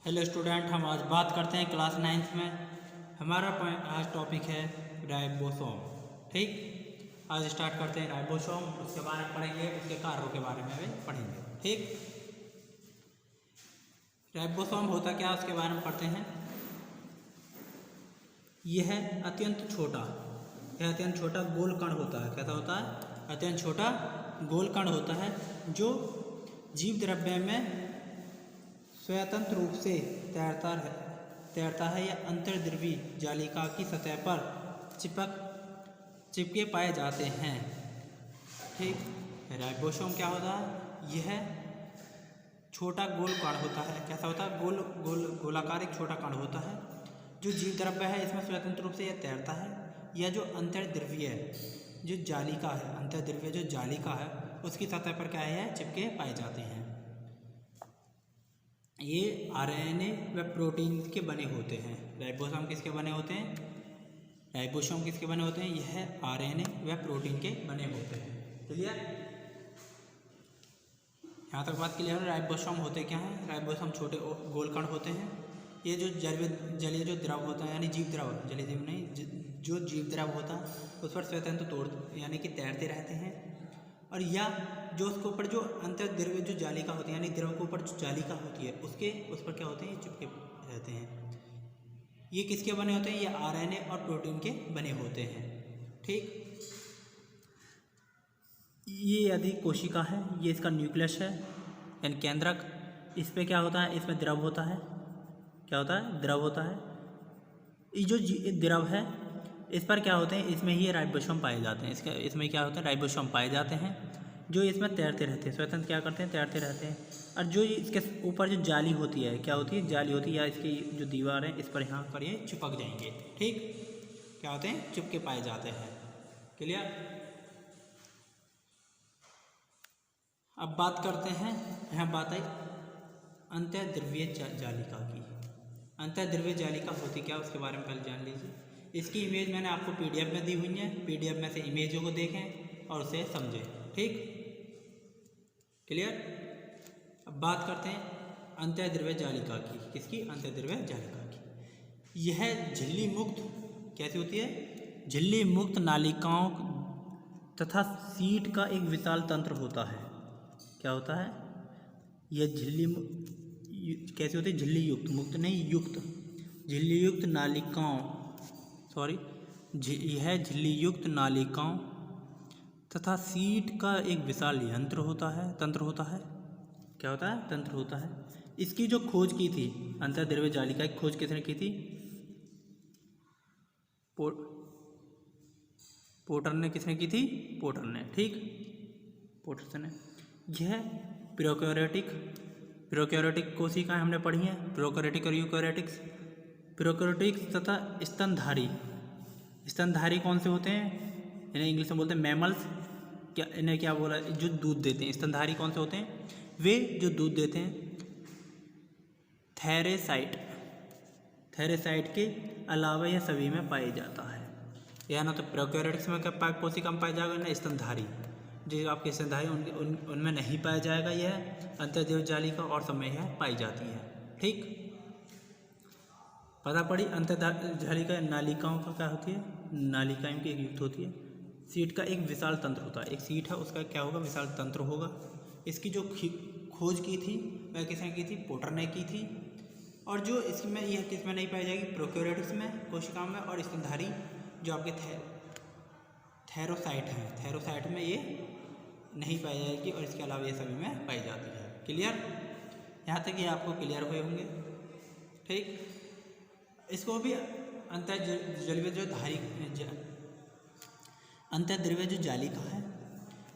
Hello student, हम आज बात करते हैं क्लास 9th में। हमारा आज टॉपिक है राइबोसोम। ठीक, आज स्टार्ट करते हैं राइबोसोम। उसके बारे में पढ़ेंगे, उसके कार्यों के बारे में भी पढ़ेंगे। ठीक, राइबोसोम होता क्या उसके बारे में पढ़ते हैं। यह अत्यंत छोटा गोल कण होता है। कैसा होता है? अत्यंत छोटा गोल कण होता है जो जीव द्रव्य में स्वतंत्र रूप से तैरता है या अंतर्द्रवीय जालिका की सतह पर चिपके पाए जाते हैं। ठीक, राइबोसोम क्या होता है? यह छोटा गोल कण होता है। कैसा होता है? गोलाकार एक छोटा कण होता है जो जीव द्रव्य है इसमें स्वतंत्र रूप से यह तैरता है, या जो अंतर्द्रवीय जो जालिका है, अंतर्द्रवीय जो जालिका है उसकी सतह पर क्या है? चिपके पाए जाते हैं। ये आरएनए व प्रोटीन के बने होते हैं। राइबोसोम किसके बने होते हैं? राइबोसोम किसके बने होते हैं? यह आरएनए व प्रोटीन के बने होते हैं। क्लियर? यहाँ तक बात क्लियर है। राइबोसोम होते क्या हैं? राइबोसोम छोटे गोलकण होते हैं। ये जो जलीय जो द्रव होता है, यानी जीव द्रव, जलीय जीव नहीं, जो जीव द्रव होता है उस पर स्वतंत्र यानी कि तैरते रहते हैं, और या जो उसके ऊपर जो अंतर्द्रव्य जो जालिका होती है, यानी द्रव के ऊपर जो जालिका होती है उस पर क्या होते हैं? ये चिपके रहते हैं। ये किसके बने होते हैं? ये आरएनए और प्रोटीन के बने होते हैं। ठीक, ये यदि कोशिका है, ये इसका न्यूक्लियस है यानी केंद्रक। इस पर क्या होता है? इसमें द्रव होता है। क्या होता है? द्रव होता है। ये जो द्रव है इस पर क्या होते हैं? इसमें ही राइबोसोम पाए जाते हैं। इसमें क्या होता है? राइबोसोम पाए जाते हैं जो इसमें तैरते रहते हैं, स्वतंत्र क्या करते हैं? तैरते रहते हैं। और जो इसके ऊपर जो जाली होती है, क्या होती है? जाली होती है, या इसकी जो दीवार है इस पर यहाँ पर ये चिपक जाएंगे। ठीक, क्या होते हैं? चिपके पाए जाते हैं। क्लियर? अब बात करते हैं, यहाँ बात आई अंतर्द्रवीय जालिका की। अंतर्द्रवीय जालिका होती क्या उसके बारे में पहले जान लीजिए। इसकी इमेज मैंने आपको पीडीएफ में दी हुई है। पीडीएफ में से इमेजों को देखें और उसे समझें। ठीक, क्लियर? अब बात करते हैं अंतर्द्रव्य जालिका की। किसकी? अंतर्द्रव्य जालिका की। यह झिल्ली मुक्त कैसी होती है? झिल्ली मुक्त नालिकाओं तथा सीट का एक विशाल तंत्र होता है। क्या होता है? यह कैसी होती है? झिल्ली युक्त, मुक्त नहीं, युक्त, झिल्ली युक्त नालिकाओं, यह झिल्ली युक्त नालिकाओं तथा सीट का एक विशाल तंत्र होता है। क्या होता है? तंत्र होता है। इसकी जो खोज की थी, अंतर्द्रव्य जालिका की खोज किसने की थी? पोटर ने। किसने की थी? पोटर ने। ठीक, पोटर ने। यह प्रोकैरियोटिक कोशिकाएं हमने पढ़ी हैं, प्रोकैरियोटिक और यूकैरियोटिक्स। प्रोकैरियोटिक्स तथा स्तनधारी कौन से होते हैं? इन्हें इंग्लिश में बोलते हैं मैमल्स। इन्हें क्या बोला? जो दूध देते हैं। स्तनधारी कौन से होते हैं? वे जो दूध देते हैं। थैरेसाइट के अलावा यह सभी में पाया जाता है। या ना तो प्रोकैरियोटिक्स में कोशिका में पाया जाएगा, ना स्तनधारी। जो आपके स्तनधारी उनमें नहीं पाया जाएगा यह अंतर्द्रव्य जालिका, और सब में यह पाई जाती है। ठीक, पता पड़ी। अंतर्द्रव्य जालिका नालिकाओं का क्या होती है? नालिकाओं की एक युक्त होती है। सीट का एक विशाल तंत्र होता है। एक सीट है, उसका क्या होगा? विशाल तंत्र होगा। इसकी जो खोज की थी वह किसने की थी? पोटर ने की थी। और जो इसमें यह किसमें नहीं पाई जाएगी? प्रोकैरियोटिक्स में कोशिकाओं में, और स्तनधारी जो आपके थैरोसाइट हैं, थैरोसाइट में ये नहीं पाई जाएगी, और इसके अलावा ये सभी में पाई जाती है। क्लियर? यहाँ तक ये आपको क्लियर हुए होंगे। ठीक, इसको भी अंतर्द्रव्य जो जालिका है,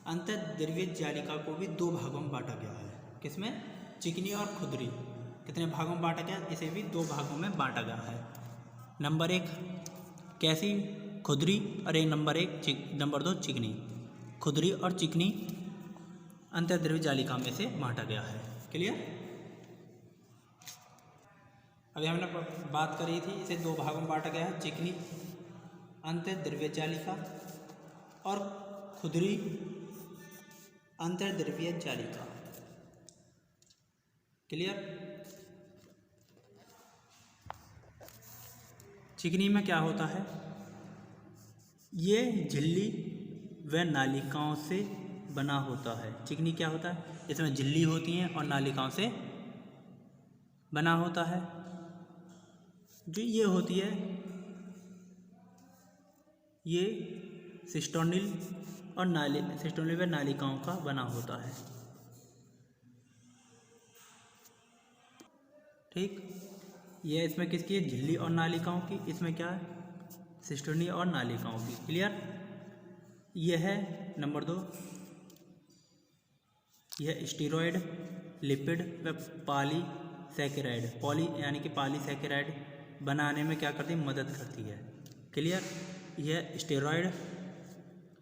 अंतर्द्रव्य जालिका को भी दो भागों में बांटा गया है। किसमें? चिकनी और खुदरी। कितने भागों में बांटा गया? इसे भी दो भागों में बांटा गया है। नंबर 1 कैसी? खुदरी, और नंबर 2 चिकनी। खुदरी और चिकनी अंतर्द्रव्य जालिका में से बांटा गया है। क्लियर? अभी हमने बात करी थी, इसे दो भागों में बांटा गया है। चिकनी अंतर्द्रव्य जालिका और खुदरी अंतर्द्रव्य जालिका। क्लियर? चिकनी में क्या होता है, ये झिल्ली व नालिकाओं से बना होता है। चिकनी क्या होता है, इसमें झिल्ली होती हैं और नालिकाओं से बना होता है। जो ये होती है ये सिस्टोनिल और सिस्टोनिल व नालिकाओं का बना होता है। ठीक, ये इसमें किसकी है, झिल्ली और नालिकाओं की। इसमें क्या है, सिस्टोनी और नालिकाओं की। क्लियर। यह है नंबर 2, यह स्टीरॉयड, लिपिड व पॉलीसैकेराइड, पॉली यानी कि पॉलीसैकेराइड बनाने में क्या करती है, मदद करती है। क्लियर। यह स्टेरॉयड,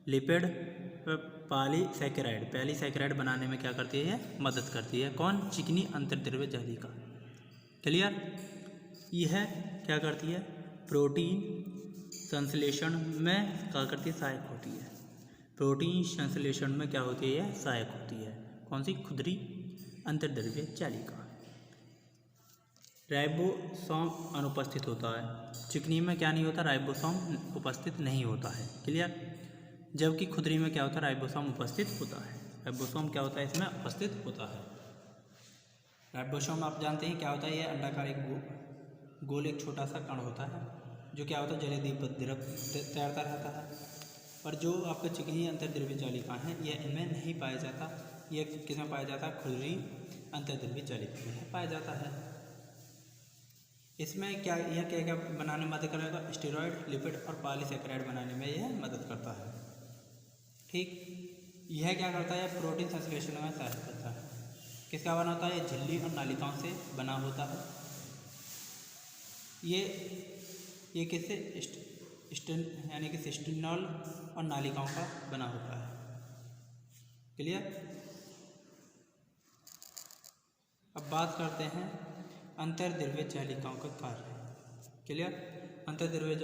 लिपिड व पॉलीसैकेराइड बनाने में क्या करती है, मदद करती है। कौन, चिकनी अंतर्द्रव्य जालिका। क्लियर। यह क्या करती है, प्रोटीन संश्लेषण में क्या करती है, सहायक होती है। प्रोटीन संश्लेषण में क्या होती है, सहायक होती है। कौन सी, खुदरी अंतर्द्रव्य जालिका। राइबोसोम अनुपस्थित होता है। चिकनी में क्या नहीं होता, राइबोसोम उपस्थित नहीं होता है। क्लियर। जबकि खुदरी में क्या होता है, राइबोसोम उपस्थित होता है। राइबोसोम क्या होता है, इसमें उपस्थित होता है। राइबोसोम आप जानते हैं क्या होता है, ये अंडाकार एक गोल एक छोटा सा कण होता है जो क्या होता है, जलीय द्रव तैरता रहता है। और जो आपका चिकनी अंतर्द्रव्य जालिका है ये इनमें नहीं पाया जाता। ये किसमें पाया जाता है, खुदरी अंतर्द्रव्य जालिका में पाया जाता है। इसमें क्या, यह क्या क्या बनाने में मदद करेगा, स्टेरॉयड, लिपिड और पॉलीसैकेराइड बनाने में यह मदद करता है। ठीक। यह क्या करता है, प्रोटीन संश्लेषण में सहायता करता है। किसका बना होता है, झिल्ली और नालिकाओं से बना होता है। ये किससे, यानी कि सिस्टिनॉल और नालिकाओं का बना होता है। क्लियर। अब बात करते हैं अंतर्द्रव्य जालिकाओं का कार्य। क्लियर। अंतर्द्रव्य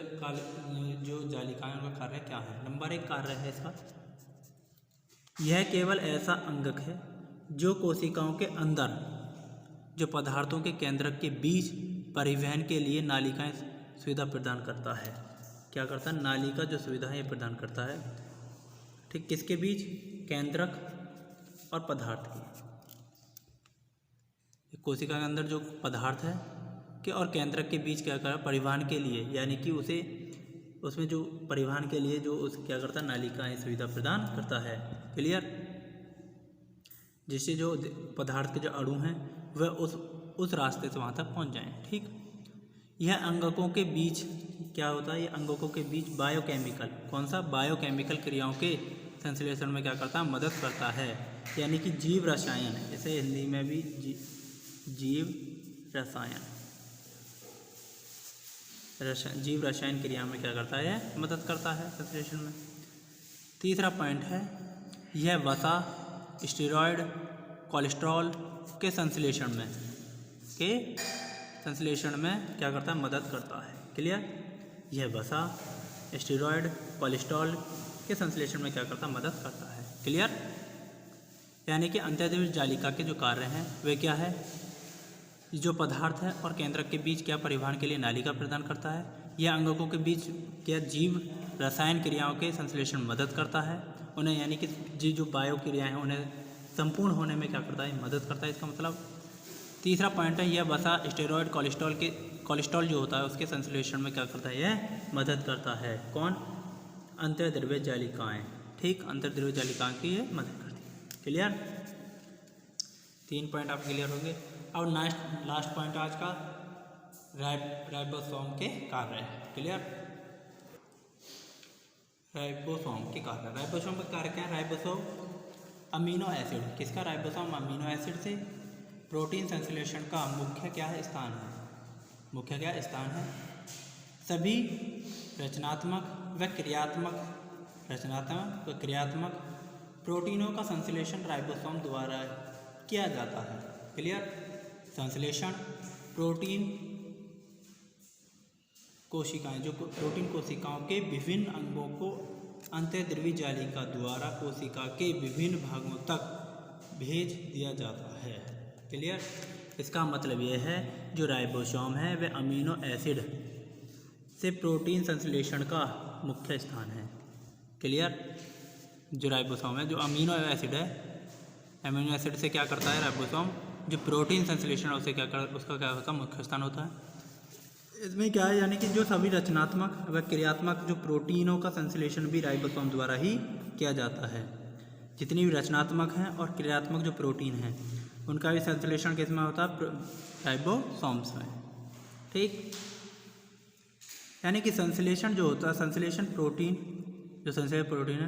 जो जालिकाएं उनका कार्य क्या है। नंबर 1 कार्य है इसका, यह केवल ऐसा अंगक है जो कोशिकाओं के अंदर जो पदार्थों के केंद्रक के बीच परिवहन के लिए नालिकाएं सुविधा प्रदान करता है। क्या करता है, नालिका जो सुविधा है ये प्रदान करता है। ठीक, किसके बीच, केंद्रक और पदार्थ की। कोशिका के अंदर जो पदार्थ है के और केंद्रक के बीच क्या कर, परिवहन के लिए, यानी कि उसे उसमें जो परिवहन के लिए जो उस क्या करता है, नालिकाएं सुविधा प्रदान करता है। क्लियर। जिससे जो पदार्थ के जो अणु हैं वह उस रास्ते से वहाँ तक पहुँच जाएं। ठीक। यह अंगकों के बीच क्या होता है, ये अंगकों के बीच बायोकेमिकल, कौन सा, बायोकेमिकल क्रियाओं के संश्लेषण में क्या करता है, मदद करता है। यानी कि जीव रसायन, इसे हिंदी में भी जीव रसायन क्रिया में क्या करता है, मदद करता है संश्लेषण में। तीसरा पॉइंट है, यह वसा, स्टेरॉयड, कोलेस्ट्रॉल के संश्लेषण में क्या करता है, मदद करता है। क्लियर। यह वसा, स्टेरॉयड, कोलेस्ट्रॉल के संश्लेषण में क्या करता है, मदद करता है। क्लियर। यानी कि अंतर्द्रव्य जालिका के जो कार्य हैं वे क्या है, जो पदार्थ है और केंद्रक के बीच क्या परिवहन के लिए नालिका प्रदान करता है। यह अंगकों के बीच क्या जीव रसायन क्रियाओं के संश्लेषण में मदद करता है उन्हें, यानी कि जो बायो क्रियाएँ हैं उन्हें संपूर्ण होने में क्या करता है, मदद करता है। इसका मतलब तीसरा पॉइंट है, यह वसा, स्टेरॉयड, कोलेस्ट्रॉल जो होता है उसके संश्लेषण में क्या करता है, यह मदद करता है। कौन, अंतर्द्रव्य जालिकाएँ। ठीक, अंतर्द्रव्य जालिकाएँ की ये मदद करती है। क्लियर। 3 पॉइंट आप क्लियर हो गए। अब लास्ट पॉइंट आज का, राइबोसोम के कार्य। क्लियर। राइबोसोम के कार्य, राइबोसोम का कार्य क्या है, राइबोसोम अमीनो एसिड, किसका, राइबोसोम अमीनो एसिड से प्रोटीन संश्लेषण का मुख्य क्या है, स्थान है। मुख्य क्या स्थान है। सभी रचनात्मक व क्रियात्मक प्रोटीनों का संश्लेषण राइबोसोम द्वारा किया जाता है। क्लियर। संश्लेषण प्रोटीन कोशिकाएं, जो प्रोटीन कोशिकाओं के विभिन्न अंगों को अंतर्द्रव्य जालिका द्वारा कोशिका के विभिन्न भागों तक भेज दिया जाता है। क्लियर। इसका मतलब यह है जो राइबोसोम है वह अमीनो एसिड से प्रोटीन संश्लेषण का मुख्य स्थान है। क्लियर। जो राइबोसोम है, जो अमीनो एसिड है, अमीनो एसिड से क्या करता है राइबोसोम, जो प्रोटीन संश्लेषण है उसे उसका क्या होता है, मुख्य स्थान होता है। इसमें क्या है, यानी कि जो सभी रचनात्मक व क्रियात्मक जो प्रोटीनों का संश्लेषण भी राइबोसोम द्वारा ही किया जाता है। जितनी भी रचनात्मक हैं और क्रियात्मक जो प्रोटीन हैं उनका भी संश्लेषण किस में होता है, राइबोसोम्स में। ठीक। यानी कि संश्लेषण जो होता है, संश्लेषण प्रोटीन, जो संश्लेषण प्रोटीन है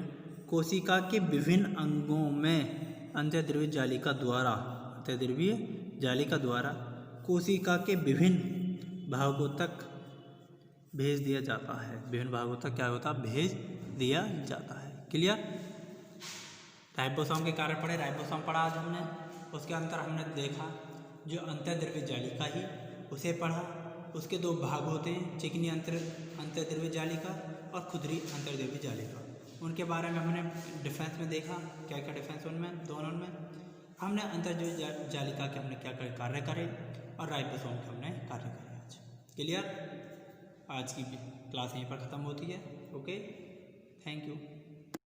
कोशिका के विभिन्न अंगों में अंतःद्रव्य जालिका द्वारा कोशिका के विभिन्न भागों तक भेज दिया जाता है। विभिन्न भागों तक क्या होता है, भेज दिया जाता है। क्लियर। राइबोसोम के कार्य पढ़े, राइबोसोम पढ़ा आज हमने। उसके अंतर हमने देखा जो अंतःद्रव्य जालिका ही, उसे पढ़ा। उसके दो भाग होते हैं, चिकनी अंतःद्रव्य जालिका और खुदरी अंतर्द्रव्य जालिका। उनके बारे में हमने डिफरेंस में देखा, क्या क्या डिफरेंस उनमें, दोनों में। हमने अंतर्द्रव्य जालिका के हमने क्या कार्य करे और राइबोसोम के हमने कार्य करे आज। क्लियर। आज की क्लास यहीं पर ख़त्म होती है। Okay, thank you.